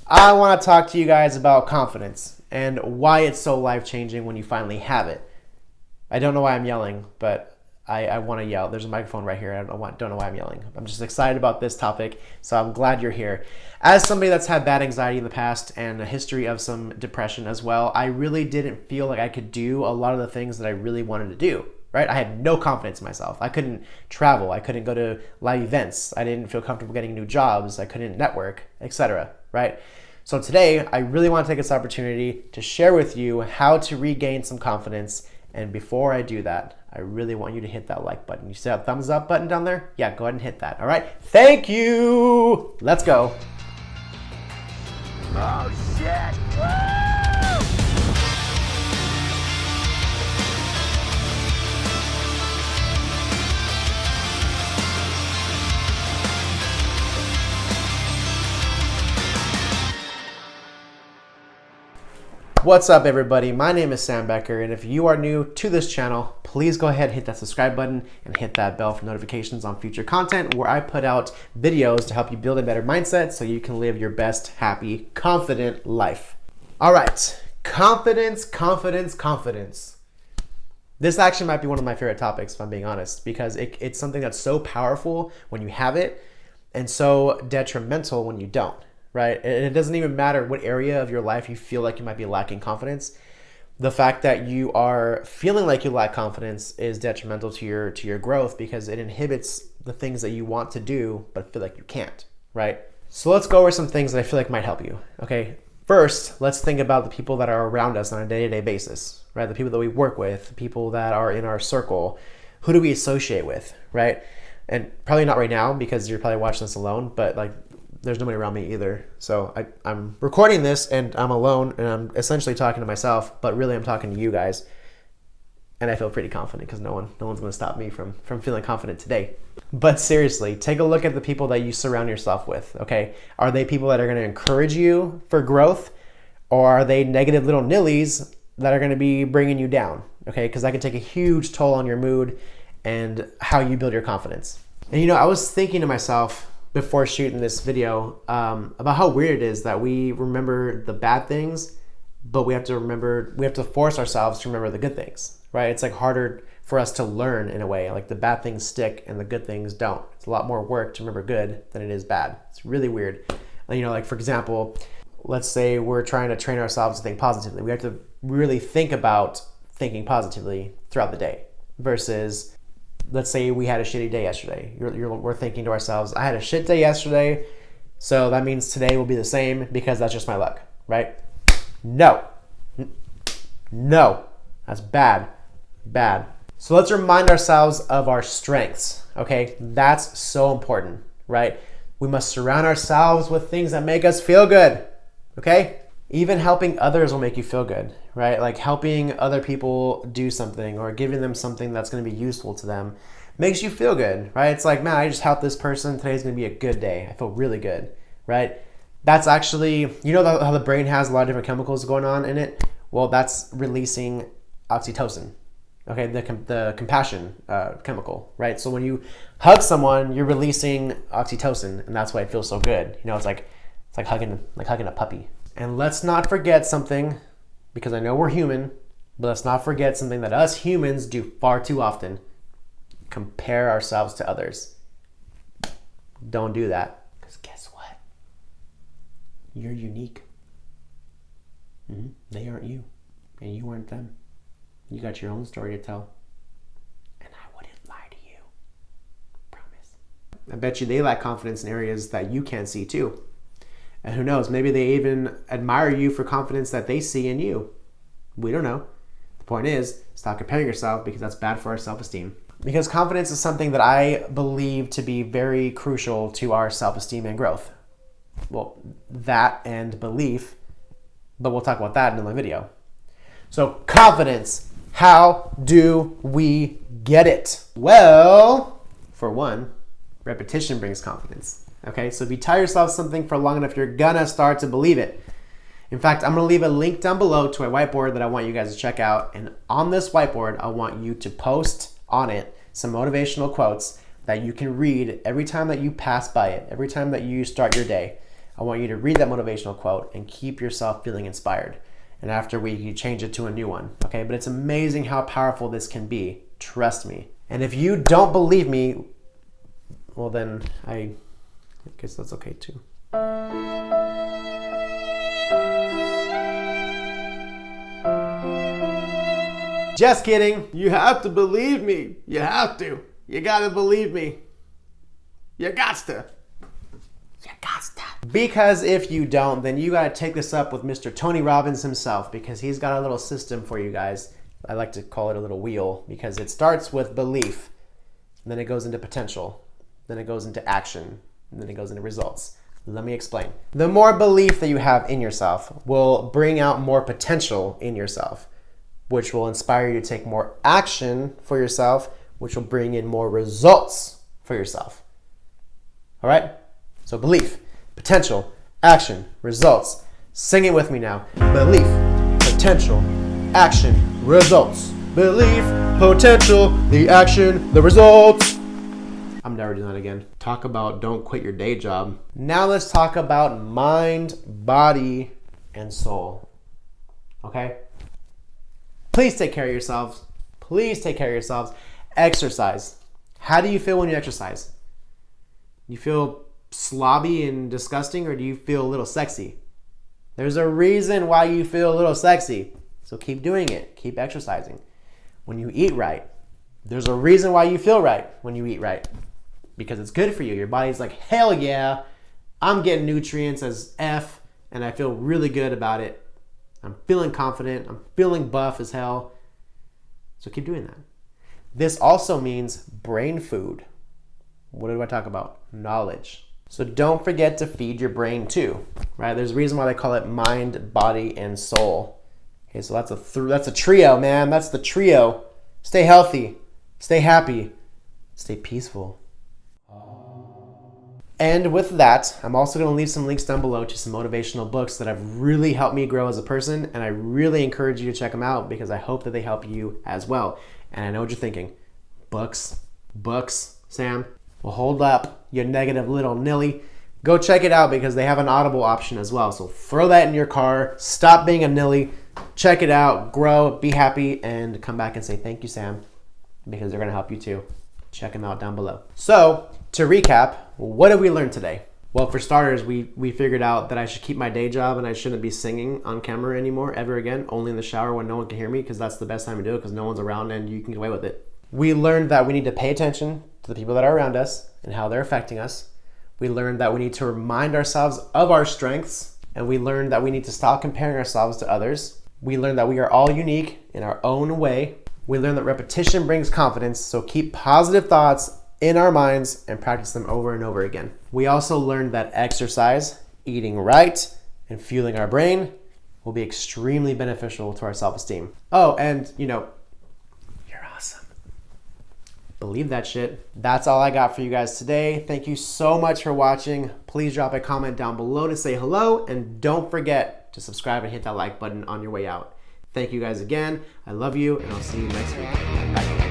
I want to talk to you guys about confidence and why it's so life-changing when you finally have it. I don't know why I'm yelling, but I want to yell. There's a microphone right here. I don't know why I'm yelling. I'm just excited about this topic, so I'm glad you're here. As somebody that's had bad anxiety in the past and a history of some depression as well, I really didn't feel like I could do a lot of the things that I really wanted to do. Right? I had no confidence in myself. I couldn't travel. I couldn't go to live events. I didn't feel comfortable getting new jobs. I couldn't network, etc. Right? So today, I really want to take this opportunity to share with you how to regain some confidence. And before I do that, I really want you to hit that like button. You see that thumbs up button down there? Yeah, go ahead and hit that. All right? Thank you. Let's go. Oh shit! Woo! What's up, everybody? My name is Sam Becker, and if you are new to this channel, please go ahead and hit that subscribe button and hit that bell for notifications on future content where I put out videos to help you build a better mindset so you can live your best, happy, confident life. All right, confidence. This actually might be one of my favorite topics, if I'm being honest, because it's something that's so powerful when you have it and so detrimental when you don't. Right? And it doesn't even matter what area of your life you feel like you might be lacking confidence. The fact that you are feeling like you lack confidence is detrimental to your growth because it inhibits the things that you want to do but feel like you can't, right? So let's go over some things that I feel like might help you, okay? First, let's think about the people that are around us on a day-to-day basis, right? The people that we work with, the people that are in our circle. Who do we associate with, right? And probably not right now because you're probably watching this alone, but like there's nobody around me either. So I'm recording this and I'm alone and I'm essentially talking to myself, but really I'm talking to you guys. And I feel pretty confident because no one's going to stop me from feeling confident today. But seriously, take a look at the people that you surround yourself with, okay? Are they people that are going to encourage you for growth, or are they negative little nillies that are going to be bringing you down, okay? Because that can take a huge toll on your mood and how you build your confidence. And you know, I was thinking to myself before shooting this video about how weird it is that we remember the bad things, but we have to force ourselves to remember the good things, right? It's like harder for us to learn in a way. Like the bad things stick and the good things don't. It's a lot more work to remember good than it is bad. It's really weird. You know, like for example, let's say we're trying to train ourselves to think positively. We have to really think about thinking positively throughout the day versus let's say we had a shitty day yesterday. We're thinking to ourselves, I had a shit day yesterday, so that means today will be the same because that's just my luck, right? No, that's bad. So let's remind ourselves of our strengths, okay? That's so important, right? We must surround ourselves with things that make us feel good, okay? Even helping others will make you feel good, right? Like helping other people do something or giving them something that's going to be useful to them makes you feel good, right? It's like, man, I just helped this person. Today's going to be a good day. I feel really good, right? That's actually, you know how the brain has a lot of different chemicals going on in it? Well, that's releasing oxytocin, okay? The compassion chemical, right? So when you hug someone, you're releasing oxytocin, and that's why it feels so good. You know, it's like hugging a puppy. And let's not forget something, because I know we're human, but let's not forget something that us humans do far too often. Compare ourselves to others. Don't do that, because guess what? You're unique. They aren't you, and you aren't them. You got your own story to tell, and I wouldn't lie to you. Promise. I bet you they lack confidence in areas that you can't see too. And who knows, maybe they even admire you for confidence that they see in you. We don't know. The point is, stop comparing yourself because that's bad for our self-esteem. Because confidence is something that I believe to be very crucial to our self-esteem and growth. Well, that and belief, but we'll talk about that in another video. So confidence, how do we get it? Well, for one, repetition brings confidence. Okay, so if you tell yourself something for long enough, you're gonna start to believe it. In fact, I'm gonna leave a link down below to a whiteboard that I want you guys to check out. And on this whiteboard, I want you to post on it some motivational quotes that you can read every time that you pass by it, every time that you start your day. I want you to read that motivational quote and keep yourself feeling inspired. And after a week, you change it to a new one, okay? But it's amazing how powerful this can be. Trust me. And if you don't believe me, well then, I guess that's okay too. Just kidding. You have to believe me. You have to. You gotta believe me. You gots to. You gots to. Because if you don't, then you gotta take this up with Mr. Tony Robbins himself, because he's got a little system for you guys. I like to call it a little wheel, because it starts with belief, and then it goes into potential, then it goes into action, and then it goes into results. Let me explain. The more belief that you have in yourself will bring out more potential in yourself, which will inspire you to take more action for yourself, which will bring in more results for yourself. All right? So belief, potential, action, results. Sing it with me now. Belief, potential, action, results. Belief, potential, the action, the results. I'm never doing that again. Talk about don't quit your day job. Now let's talk about mind, body, and soul. Okay? Please take care of yourselves. Please take care of yourselves. Exercise. How do you feel when you exercise? You feel slobby and disgusting, or do you feel a little sexy? There's a reason why you feel a little sexy. So keep doing it. Keep exercising. When you eat right, there's a reason why you feel right when you eat right. Because it's good for you. Your body's like, hell yeah, I'm getting nutrients as F, and I feel really good about it. I'm feeling confident. I'm feeling buff as hell. So keep doing that. This also means brain food. What do I talk about? Knowledge. So don't forget to feed your brain too, right? There's a reason why they call it mind, body, and soul. Okay, so that's a trio, man. That's the trio. Stay healthy, stay happy, stay peaceful. And with that, I'm also going to leave some links down below to some motivational books that have really helped me grow as a person, and I really encourage you to check them out because I hope that they help you as well. And I know what you're thinking. Books, Sam? Well, hold up, you negative little nilly. Go check it out because they have an Audible option as well. So throw that in your car, stop being a nilly, check it out, grow, be happy, and come back and say thank you, Sam, because they're going to help you too. Check them out down below. So, to recap, what have we learned today? Well, for starters, we figured out that I should keep my day job and I shouldn't be singing on camera anymore ever again, only in the shower when no one can hear me, because that's the best time to do it because no one's around and you can get away with it. We learned that we need to pay attention to the people that are around us and how they're affecting us. We learned that we need to remind ourselves of our strengths, and we learned that we need to stop comparing ourselves to others. We learned that we are all unique in our own way. We learned that repetition brings confidence, so keep positive thoughts in our minds and practice them over and over again. We also learned that exercise, eating right, and fueling our brain will be extremely beneficial to our self-esteem. Oh, and you're awesome. Believe that shit. That's all I got for you guys today. Thank you so much for watching. Please drop a comment down below to say hello, and don't forget to subscribe and hit that like button on your way out. Thank you guys again. I love you, and I'll see you next week. Bye.